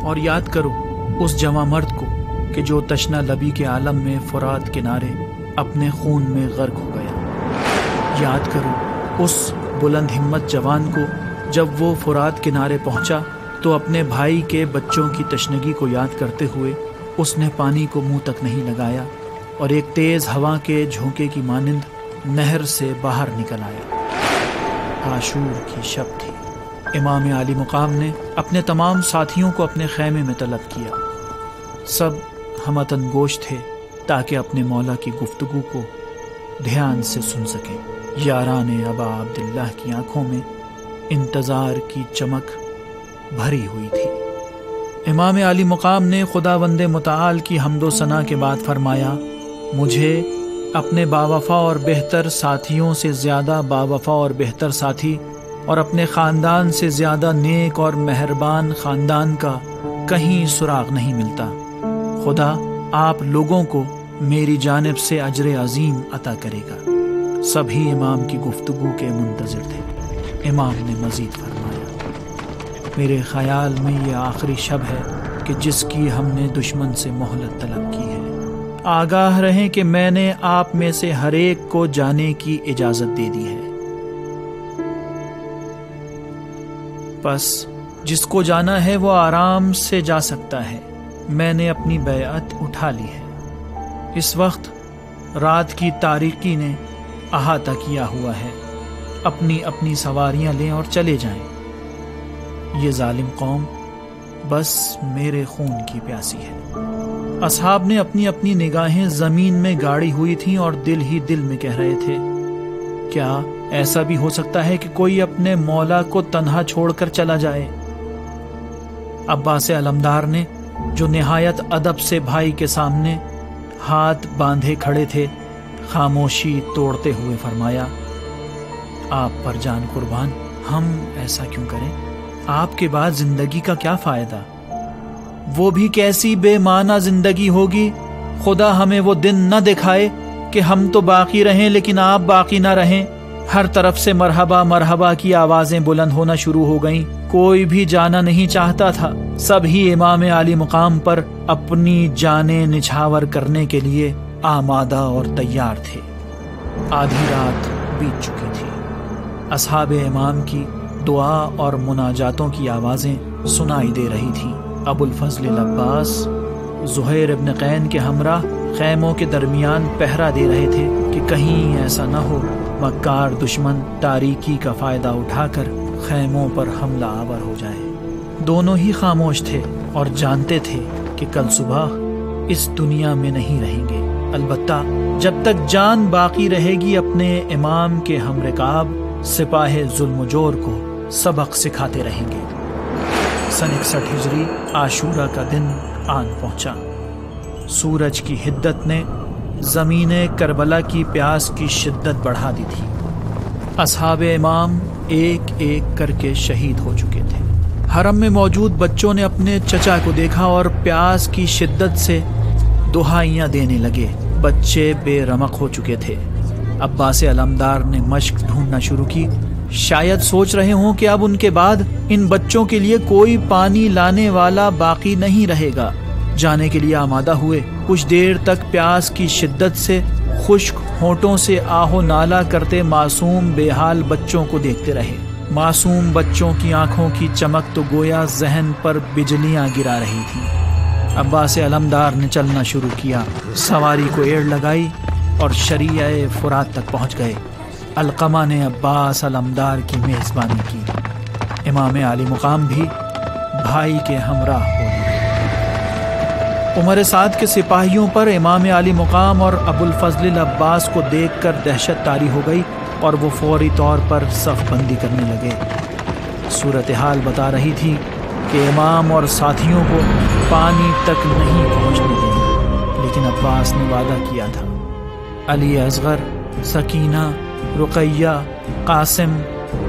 اور یاد کرو اس جواں مرد کو کہ جو تشنا لبی کے عالم میں فرات کنارے اپنے خون میں غرق ہو گیا۔ یاد کرو اس بلند ہمت جوان کو جب وہ فرات کنارے پہنچا تو اپنے بھائی کے بچوں کی تشنگی کو یاد کرتے ہوئے اس نے پانی کو منہ تک نہیں لگایا اور ایک تیز ہوا کے جھونکے کی مانند نہر سے باہر نکل آیا۔ عاشور کی شب تھی۔ امام عالی مقام نے اپنے تمام ساتھیوں کو اپنے خیمے میں طلب کیا۔ سب ہمتن گوش تھے تاکہ اپنے مولا کی گفتگو کو دھیان سے سن سکیں۔ یاران ابا عبداللہ کی آنکھوں میں انتظار کی چمک بھری ہوئی تھی۔ امام عالی مقام نے خداوند متعال کی حمد و ثنا کے بعد فرمایا، مجھے اپنے باوفا اور بہتر ساتھیوں سے زیادہ باوفا اور بہتر ساتھی اور اپنے خاندان سے زیادہ نیک اور مہربان خاندان کا کہیں سراغ نہیں ملتا۔ خدا آپ لوگوں کو میری جانب سے اجر عظیم عطا کرے گا۔ سبھی امام کی گفتگو کے منتظر تھے۔ امام نے مزید فرمایا، میرے خیال میں یہ آخری شب ہے کہ جس کی ہم نے دشمن سے مہلت طلب کی ہے۔ آگاہ رہیں کہ میں نے آپ میں سے ہر ایک کو جانے کی اجازت دے دی ہے، پس جس کو جانا ہے وہ آرام سے جا سکتا ہے۔ میں نے اپنی بیعت اٹھا لی ہے۔ اس وقت رات کی تاریکی نے احاطہ کیا ہوا ہے، اپنی اپنی سواریاں لیں اور چلے جائیں۔ یہ ظالم قوم بس میرے خون کی پیاسی ہے۔ اصحاب نے اپنی اپنی نگاہیں زمین میں گاڑی ہوئی تھیں اور دل ہی دل میں کہہ رہے تھے، کیا ایسا بھی ہو سکتا ہے کہ کوئی اپنے مولا کو تنہا چھوڑ کر چلا جائے؟ عباس علمدار نے، جو نہایت ادب سے بھائی کے سامنے ہاتھ باندھے کھڑے تھے، خاموشی توڑتے ہوئے فرمایا، آپ پر جان قربان، ہم ایسا کیوں کریں؟ آپ کے بعد زندگی کا کیا فائدہ؟ وہ بھی کیسی بے معنی زندگی ہوگی۔ خدا ہمیں وہ دن نہ دکھائے کہ ہم تو باقی رہیں لیکن آپ باقی نہ رہیں۔ ہر طرف سے مرحبا مرحبا کی آوازیں بلند ہونا شروع ہو گئیں۔ کوئی بھی جانا نہیں چاہتا تھا، سب ہی امام عالی مقام پر اپنی جانیں نچھاور کرنے کے لیے آمادہ اور تیار تھے۔ آدھی رات بیت چکی تھی۔ اصحاب امام کی دعا اور مناجاتوں کی آوازیں سنائی دے رہی تھیں۔ ابو الفضل العباس زہیر ابن قین کے ہمراہ خیموں کے درمیان پہرا دے رہے تھے کہ کہیں ایسا نہ ہو مکار دشمن تاریکی کا فائدہ اٹھا کر خیموں پر حملہ آور ہو جائے۔ دونوں ہی خاموش تھے اور جانتے تھے کہ کل صبح اس دنیا میں نہیں رہیں گے، البتہ جب تک جان باقی رہے گی اپنے امام کے ہم رکاب سپاہ ظلم و جور کو سبق سکھاتے رہیں گے۔ سن 61 ہجری عاشورہ کا دن آن پہنچا۔ سورج کی حدت نے زمین کربلا کی پیاس کی شدت بڑھا دی تھی۔ اصحاب امام ایک ایک کر کے شہید ہو چکے تھے۔ حرم میں موجود بچوں نے اپنے چچا کو دیکھا اور پیاس کی شدت سے دہائیاں دینے لگے۔ بچے بے رمق ہو چکے تھے۔ عباس علمدار نے مشق ڈھونڈنا شروع کی، شاید سوچ رہے ہوں کہ اب ان کے بعد ان بچوں کے لیے کوئی پانی لانے والا باقی نہیں رہے گا۔ جانے کے لیے آمادہ ہوئے۔ کچھ دیر تک پیاس کی شدت سے خشک ہونٹوں سے آہو نالا کرتے معصوم بے حال بچوں کو دیکھتے رہے۔ معصوم بچوں کی آنکھوں کی چمک تو گویا ذہن پر بجلیاں گرا رہی تھیں۔ عباس علمدار نے چلنا شروع کیا، سواری کو ایڑ لگائی اور شریعہ فرات تک پہنچ گئے۔ علقمہ نے عباس علمدار کی میزبانی کی۔ امام عالی مقام بھی بھائی کے ہمراہ ہو لیے۔ عمر سعد کے سپاہیوں پر امام عالی مقام اور ابو الفضل العباس کو دیکھ کر دہشت طاری ہو گئی اور وہ فوری طور پر صف بندی کرنے لگے۔ صورتحال بتا رہی تھی کہ امام اور ساتھیوں کو پانی تک نہیں پہنچنے دیں، لیکن عباس نے وعدہ کیا تھا۔ علی اصغر، سکینہ، رقیہ، قاسم،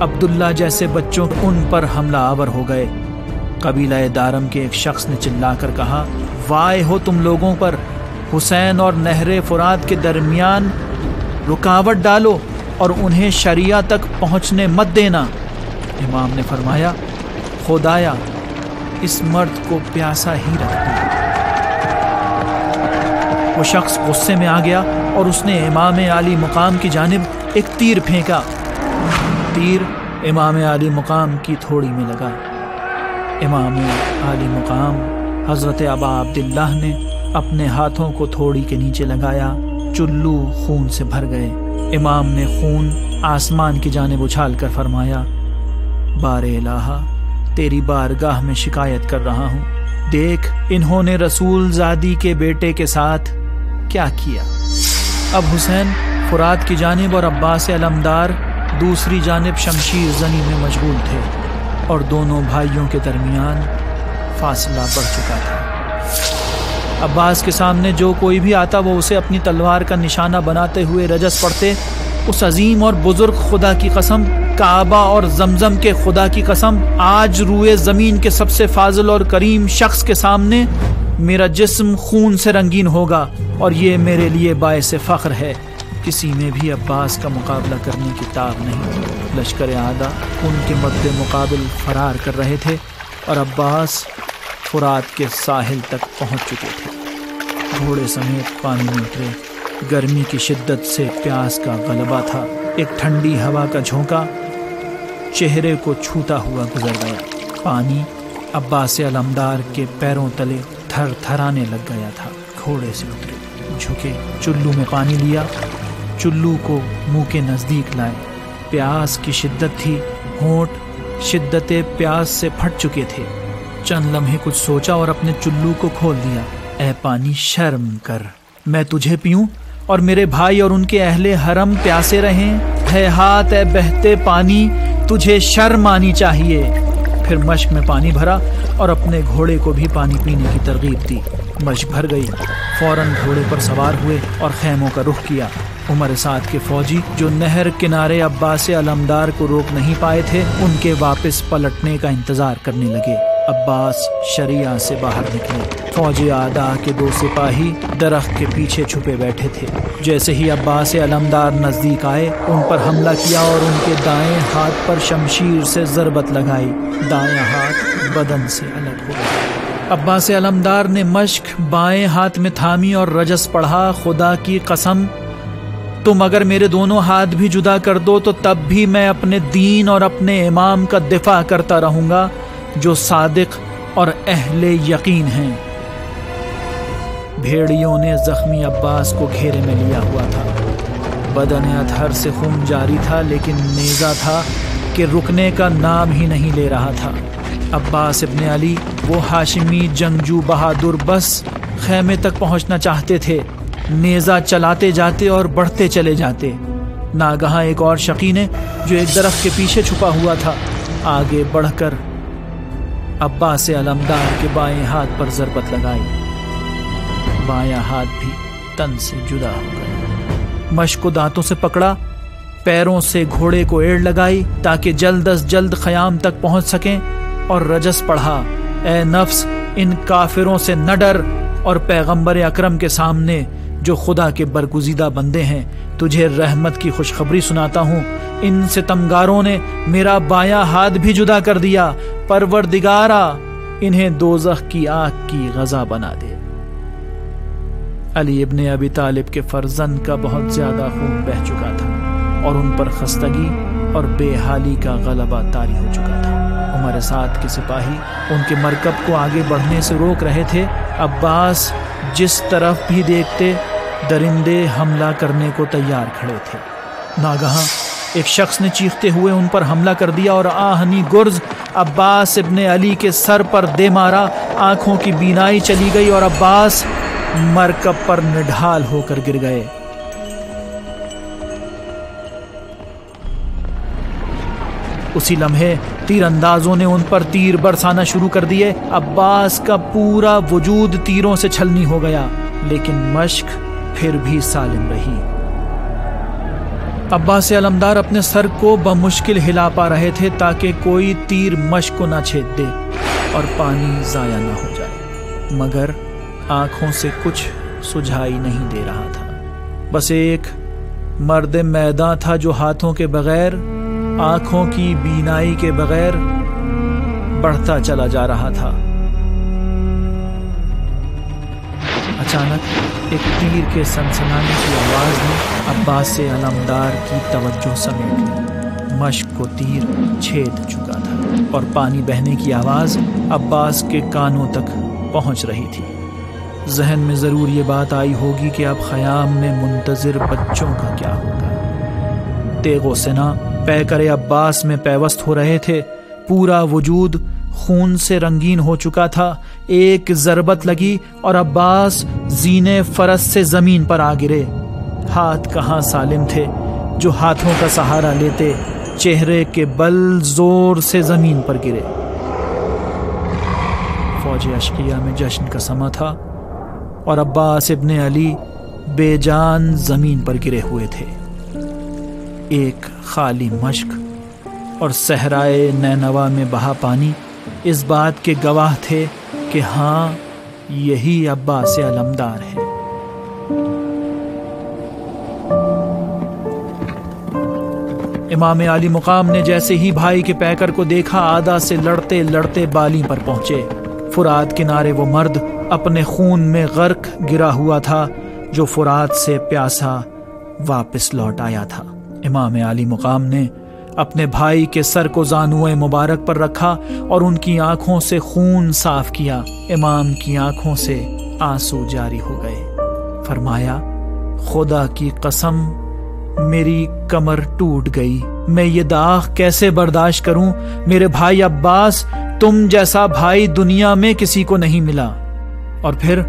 عبداللہ جیسے بچوں ان پر حملہ آور ہو گئے۔ قبیلہ دارم کے ایک شخص نے چلا کر کہا، وائے ہو تم لوگوں پر، حسین اور نہر فرات کے درمیان رکاوٹ ڈالو اور انہیں شریعہ تک پہنچنے مت دینا۔ امام نے فرمایا، خدایا اس مرد کو پیاسا ہی رکھ دیا۔ وہ شخص غصے میں آ گیا اور اس نے امام عالی مقام کی جانب ایک تیر پھینکا۔ تیر امام عالی مقام کی تھوڑی میں لگا۔ امام عالی مقام حضرت ابا عبداللہ نے اپنے ہاتھوں کو تھوڑی کے نیچے لگایا، چلو خون سے بھر گئے۔ امام نے خون آسمان کی جانب اچھال کر فرمایا، بار الہ، تیری بارگاہ میں شکایت کر رہا ہوں، دیکھ انہوں نے رسول زادی کے بیٹے کے ساتھ کیا کیا۔ اب حسین فرات کی جانب اور عباس علمدار دوسری جانب شمشیر زنی میں مشغول تھے، اور دونوں بھائیوں کے درمیان فاصلہ بڑھ چکا تھا۔ عباس کے سامنے جو کوئی بھی آتا وہ اسے اپنی تلوار کا نشانہ بناتے ہوئے رجس پڑھتے، اس عظیم اور بزرگ خدا کی قسم، کعبہ اور زمزم کے خدا کی قسم، آج روئے زمین کے سب سے فاضل اور کریم شخص کے سامنے میرا جسم خون سے رنگین ہوگا، اور یہ میرے لیے باعث فخر ہے۔ کسی میں بھی عباس کا مقابلہ کرنے کی طاقت نہیں۔ لشکر اعداء ان کے مد مقابل فرار کر رہے تھے، اور عباس فرات کے ساحل تک پہنچ چکے تھے۔ گھوڑے سمیت پانی میں اترے۔ گرمی کی شدت سے پیاس کا غلبہ تھا۔ ایک ٹھنڈی ہوا کا جھونکا چہرے کو چھوتا ہوا گزر گیا۔ پانی عباس علمدار کے پیروں تلے تھر تھرانے لگ گیا تھا۔ گھوڑے سے اترے، جھکے، چلو میں پانی لیا، چلو کو منہ کے نزدیک لائے۔ پیاس کی شدت تھی، ہونٹ شدت پیاس سے پھٹ چکے تھے۔ چند لمحے کچھ سوچا اور اپنے چلو کو کھول دیا۔ اے پانی، شرم کر، میں تجھے پیوں اور میرے بھائی اور ان کے اہل حرم پیاسے رہیں؟ ہے ہاتھ اے بہتے پانی، تجھے شرم آنی چاہیے۔ پھر مشک میں پانی بھرا اور اپنے گھوڑے کو بھی پانی پینے کی ترغیب دی۔ مشک بھر گئی، فوراً گھوڑے پر سوار ہوئے اور خیموں کا رخ کیا۔ عمر سعد کے فوجی جو نہر کنارے عباس علمدار کو روک نہیں پائے تھے، ان کے واپس پلٹنے کا انتظار کرنے لگے۔ عباس شریعہ سے باہر نکلے۔ فوج اعداء کے دو سپاہی درخت کے پیچھے چھپے بیٹھے تھے۔ جیسے ہی عباس علمدار نزدیک آئے، ان پر حملہ کیا اور ان کے دائیں ہاتھ پر شمشیر سے ضربت لگائی۔ دایاں ہاتھ بدن سے الگ ہو گیا۔ عباس علمدار نے مشک بائیں ہاتھ میں تھامی اور رجس پڑھا، خدا کی قسم، تم اگر میرے دونوں ہاتھ بھی جدا کر دو تو تب بھی میں اپنے دین اور اپنے امام کا دفاع کرتا رہوں گا جو صادق اور اہل یقین ہیں۔ بھیڑیوں نے زخمی عباس کو گھیرے میں لیا ہوا تھا۔ بدن اطہر سے خون جاری تھا، لیکن نیزہ تھا کہ رکنے کا نام ہی نہیں لے رہا تھا۔ عباس ابن علی، وہ ہاشمی جنگجو بہادر، بس خیمے تک پہنچنا چاہتے تھے۔ نیزہ چلاتے جاتے اور بڑھتے چلے جاتے۔ ناگہاں ایک اور شقی نے، جو ایک درخت کے پیچھے چھپا ہوا تھا، آگے بڑھ کر عباس علمدار کے بائیں ہاتھ پر ضربت لگائی۔ بایاں ہاتھ بھی تن سے جدا ہو گیا۔ مشک کو دانتوں سے پکڑا، پیروں سے گھوڑے کو ایڑ لگائی تاکہ جلد از جلد خیام تک پہنچ سکیں، اور رجس پڑھا، اے نفس، ان کافروں سے نہ ڈر، اور پیغمبر اکرم کے سامنے جو خدا کے برگزیدہ بندے ہیں، تجھے رحمت کی خوشخبری سناتا ہوں، ان ستمگاروں نے میرا بایاں ہاتھ بھی جدا کر دیا۔ پروردگارا، انہیں دوزخ کی آگ کی غذا بنا دے۔ علی ابن ابی طالب کے فرزند کا بہت زیادہ خون بہہ چکا تھا، اور ان پر خستگی اور بے حالی کا غلبہ طاری ہو چکا تھا۔ عمر سعد کے سپاہی ان کے مرکب کو آگے بڑھنے سے روک رہے تھے۔ عباس جس طرف بھی دیکھتے، درندے حملہ کرنے کو تیار کھڑے تھے۔ ناگہاں ایک شخص نے چیختے ہوئے ان پر حملہ کر دیا اور آہنی گرز عباس ابن علی کے سر پر دے مارا۔ آنکھوں کی بینائی چلی گئی اور عباس مرکب پر نڈھال ہو کر گر گئے۔ اسی لمحے تیر اندازوں نے ان پر تیر برسانا شروع کر دیے۔ عباس کا پورا وجود تیروں سے چھلنی ہو گیا، لیکن مشک پھر بھی سالم رہی۔ عباس علمدار اپنے سر کو بمشکل ہلا پا رہے تھے تاکہ کوئی تیر مشک کو نہ چھید دے اور پانی ضائع نہ ہو جائے، مگر آنکھوں سے کچھ سجھائی نہیں دے رہا تھا۔ بس ایک مرد میداں تھا جو ہاتھوں کے بغیر، آنکھوں کی بینائی کے بغیر بڑھتا چلا جا رہا تھا۔ اچانک ایک تیر کے سنسنانے کی آواز نے عباس علمدار کی توجہ سمیٹ لی۔ مشک کو تیر چھید چکا تھا اور پانی بہنے کی آواز عباس کے کانوں تک پہنچ رہی تھی۔ ذہن میں ضرور یہ بات آئی ہوگی کہ اب خیام میں منتظر بچوں کا کیا ہوگا۔ تیغ و سنا پیکر عباس میں پیوست ہو رہے تھے، پورا وجود خون سے رنگین ہو چکا تھا۔ ایک ضربت لگی اور عباس زینے فرس سے زمین پر آ گرے۔ ہاتھ کہاں سالم تھے جو ہاتھوں کا سہارا لیتے، چہرے کے بل زور سے زمین پر گرے۔ فوج اشقیہ میں جشن کا سما تھا اور عباس ابن علی بے جان زمین پر گرے ہوئے تھے۔ ایک خالی مشک اور صحرائے نینوا میں بہا پانی اس بات کے گواہ تھے کہ ہاں، یہی عباس علمدار ہے۔ امام علی مقام نے جیسے ہی بھائی کے پیکر کو دیکھا، آدھا سے لڑتے لڑتے بالی پر پہنچے۔ فرات کنارے وہ مرد اپنے خون میں غرق گرا ہوا تھا جو فرات سے پیاسا واپس لوٹ آیا تھا۔ امام علی مقام نے اپنے بھائی کے سر کو زانوئے مبارک پر رکھا اور ان کی آنکھوں سے خون صاف کیا۔ امام کی آنکھوں سے آنسو جاری ہو گئے۔ فرمایا، خدا کی قسم، میری کمر ٹوٹ گئی، میں یہ داغ کیسے برداشت کروں؟ میرے بھائی عباس، تم جیسا بھائی دنیا میں کسی کو نہیں ملا۔ اور پھر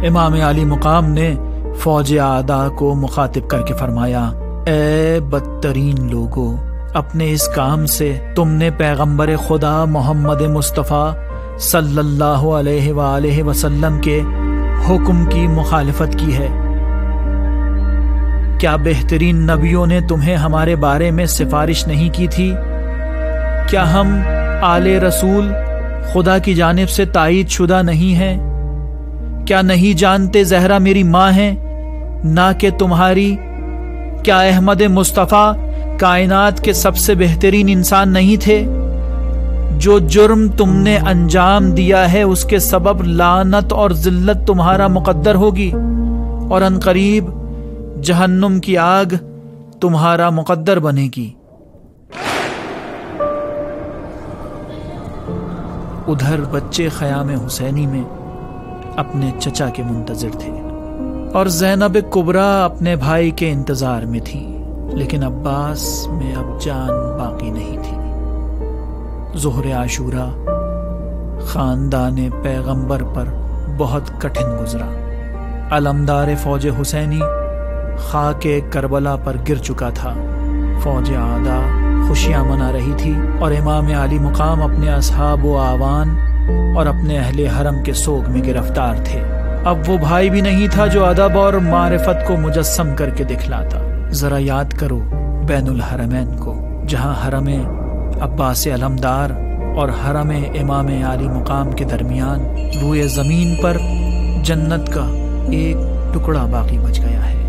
امام علی مقام نے فوج اعداء کو مخاطب کر کے فرمایا، اے بدترین لوگو، اپنے اس کام سے تم نے پیغمبر خدا محمد مصطفیٰ صلی اللہ علیہ وآلہ وسلم کے حکم کی مخالفت کی ہے۔ کیا بہترین نبیوں نے تمہیں ہمارے بارے میں سفارش نہیں کی تھی؟ کیا ہم آل رسول خدا کی جانب سے تائید شدہ نہیں ہیں؟ کیا نہیں جانتے زہرا میری ماں ہیں، نہ کہ تمہاری؟ کیا احمد مصطفیٰ کائنات کے سب سے بہترین انسان نہیں تھے؟ جو جرم تم نے انجام دیا ہے اس کے سبب لعنت اور ذلت تمہارا مقدر ہوگی، اور عنقریب جہنم کی آگ تمہارا مقدر بنے گی۔ ادھر بچے خیام حسینی میں اپنے چچا کے منتظر تھے اور زینب کبریٰ اپنے بھائی کے انتظار میں تھی، لیکن عباس میں اب جان باقی نہیں تھی۔ ظہر عاشورہ خاندان پیغمبر پر بہت کٹھن گزرا۔ علمدار فوج حسینی خاک کربلا پر گر چکا تھا۔ فوج اعداء خوشیاں منا رہی تھی اور امام علی مقام اپنے اصحاب و اعوان اور اپنے اہل حرم کے سوگ میں گرفتار تھے۔ اب وہ بھائی بھی نہیں تھا جو ادب اور معرفت کو مجسم کر کے دکھلاتا۔ ذرا یاد کرو بین الحرمین کو، جہاں حرم عباس علمدار اور حرم امام علی مقام کے درمیان روئے زمین پر جنت کا ایک ٹکڑا باقی بچ گیا ہے۔